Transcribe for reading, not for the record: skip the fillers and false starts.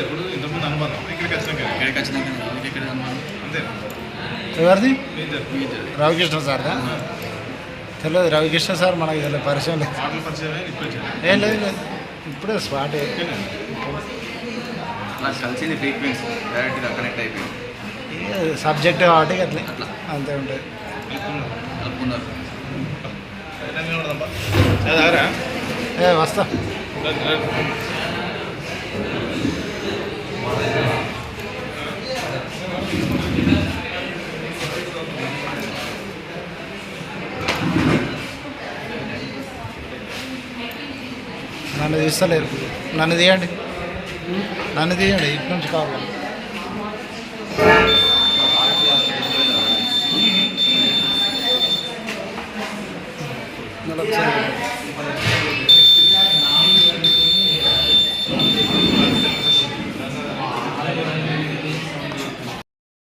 ఎప్పుడు ఇంతకుముందు అనుమానం ఇక్కడికి వచ్చినాక అంతే. ఎవరిది? రవికృష్ణ సార్దా? తెలియదు. రవికృష్ణ సార్ మనకి తెలియదు, పరిచయం లేదు. ఏం లేదు లేదు, ఇప్పుడే స్పాట్ నాకు కలిసింది ఫ్రీక్వెన్సీ డైరెక్ట్గా కనెక్ట్ అయిపోయింది. సబ్జెక్ట్ కాబట్టి అట్లా అంతే ఉంటుంది. కలుపుకున్నారు. వస్తా. నన్ను తీస్తలేరు. నన్ను తీయండి, ఇటు నుంచి కావాలి.